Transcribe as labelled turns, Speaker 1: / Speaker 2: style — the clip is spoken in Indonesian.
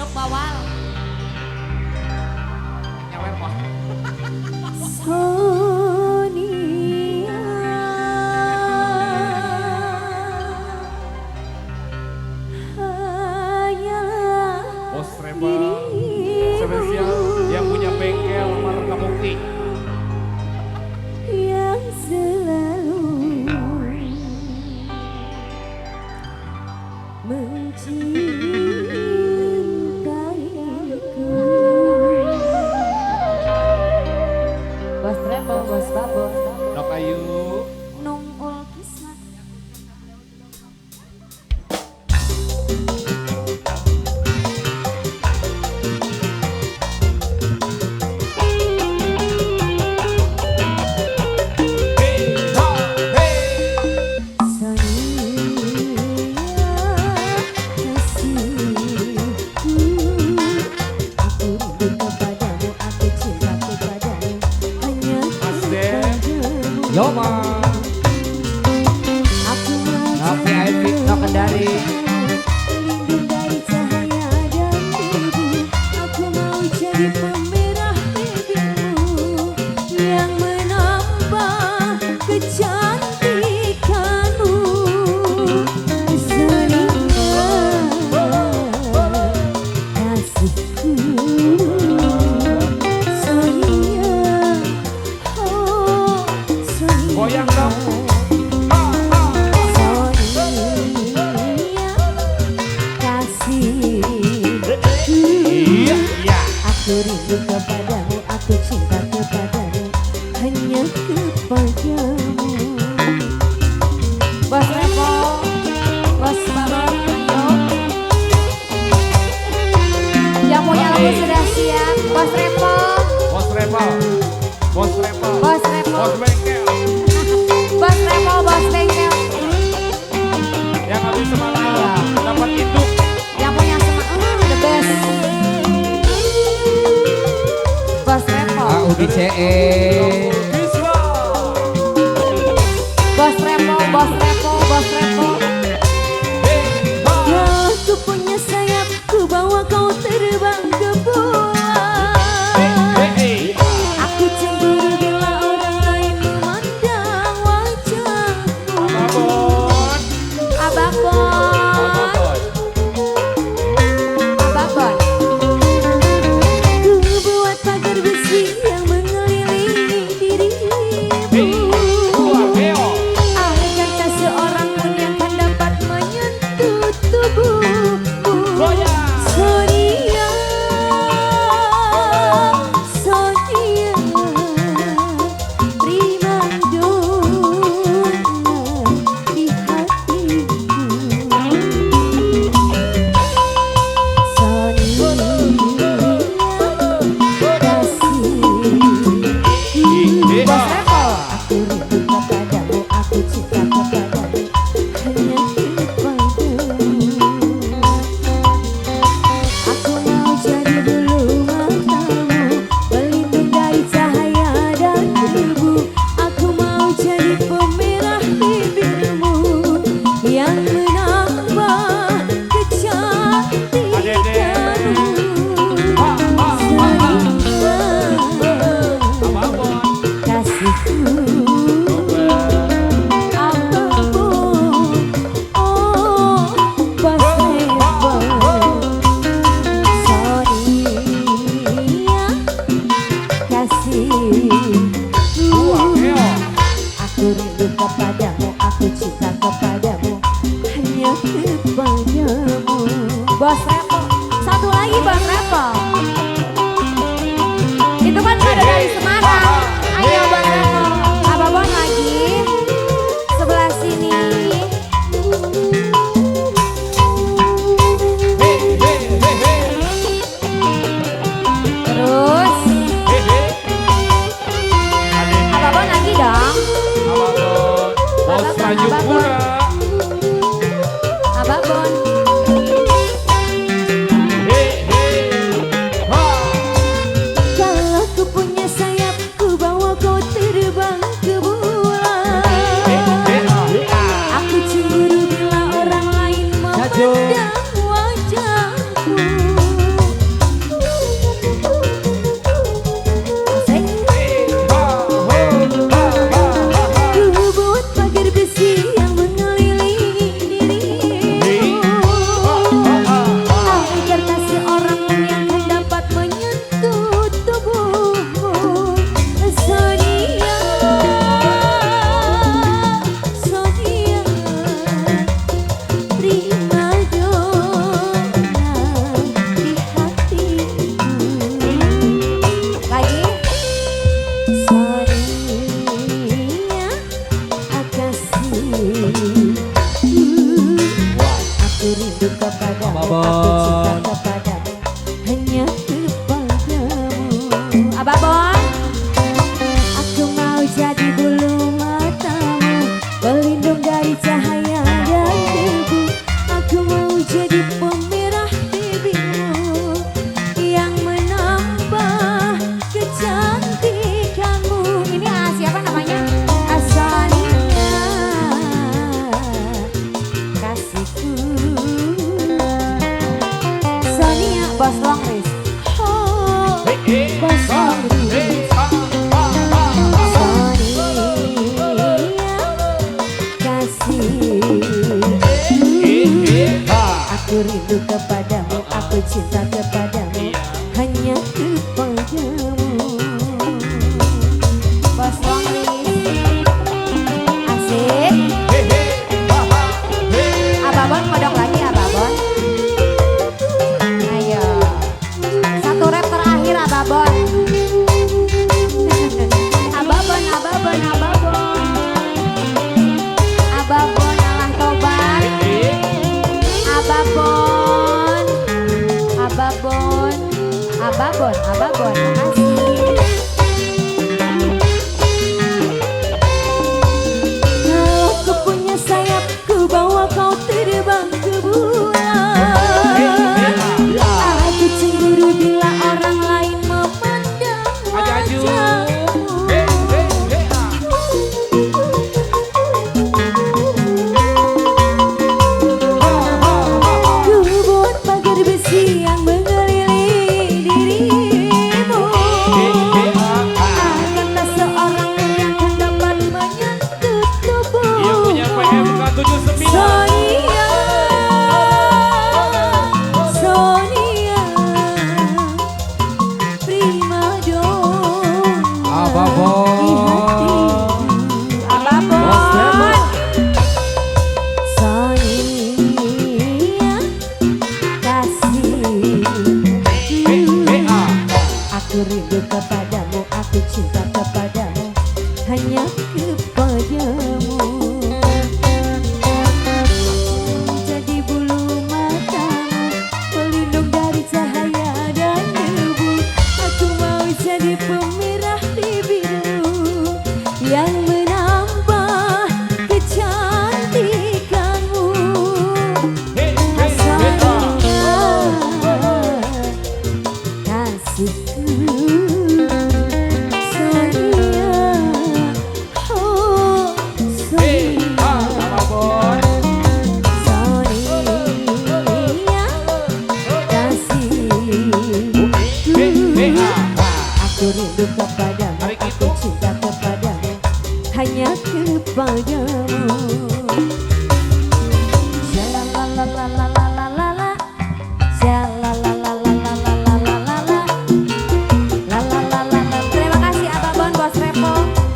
Speaker 1: sok bawal. Nyawer kok.
Speaker 2: Sonia hanya
Speaker 1: Bos Rebel spesial yang punya bengkel Marga Mukti.
Speaker 2: yang selalu mencintaiku. Bos Rebel, Bos Babon,
Speaker 1: Dok Ayu.
Speaker 2: Nung Ulkisman.
Speaker 1: Yo ma. Novi Aivit, no Kendari.
Speaker 2: Lindung dari cahaya dan debu, aku mau jadi pemerah bibirmu yang menambah kecantikanmu. Sonia, kasihku. Sonia, oh Sonia.
Speaker 1: Goyang dong.
Speaker 2: Aku rindu kepadamu, aku cinta kepadamu, hanya kepadamu. Bos Revo, Bos Babon, yang punya lagu sudah siap. Bos Revo,
Speaker 1: Bos Rebel. Bos Rebel.
Speaker 2: Bos Revo,
Speaker 1: Bos bengkel.
Speaker 2: Bos Revo, Bos Bengkel.
Speaker 1: Yang habis semalam dapat induk.
Speaker 2: Yang punya the best. Bos Revo,
Speaker 1: UDCE.
Speaker 2: Bos Revo, Bos Revo, Bos Revo. Ya, aku punya sayap, ku bawa kau terbang ke bulan. Aku cemburu bila orang lain memandang wajahmu.
Speaker 1: Ababon.
Speaker 2: Ababon, Ababon. Ku buat pagar besi yang mengelilingi dirimu. Agar tak seorang pun yang akan dapat menyentuh tubuhmu. Sonia, Sonia, primadona di hatiku. Sonia, kasih. Bos Revo, aku rindu kepadamu, aku cinta kepadamu, hanya kepadamu. Aku mau jadi bulu matamu, pelindung dari cahaya dan debu. Aku mau jadi pemerah bibirmu yang menambah kecantikanmu.
Speaker 1: Ababon.
Speaker 2: Kasihku, apapun, oh Bos Revo. Sonia, kasih. Aku rindu kepadamu, aku cinta kepadamu, hanya kepadamu. Bos Revo, satu lagi Bos Revo. Itu kan kado dari Semarang. Ayo Bos Revo, Ababon lagi. Sebelah sini. Terus Ababon lagi dong.
Speaker 1: Ababon. Bos
Speaker 2: Ababon,
Speaker 1: Tanjung
Speaker 2: Ababon.
Speaker 1: Pura.
Speaker 2: Ababon. Bos Longris. Oh, Bos Longris. Aku rindu kepadamu, aku cinta kepadamu, hanya kepadamu. Bos Longris, asik. Ababon kodok lagi Ababon. Ayo, satu rap terakhir Ababon. Ababon, Ababon, Ababon. Ababon alah tobat. Ababon, Ababon, Ababon, Ababon, makasih. Kalau ku punya sayap, ku bawa kau terbang ke bulan. Aku cemburu bila orang lain memandang wajahmu. Aku rindu kepadamu, aku cinta kepadamu, hanya kepadamu. Jadi bulu matamu, pelindung dari cahaya dan debu. Aku mau jadi pemerah bibirmu yang menambah kecantikanmu. Kasihku aku rindu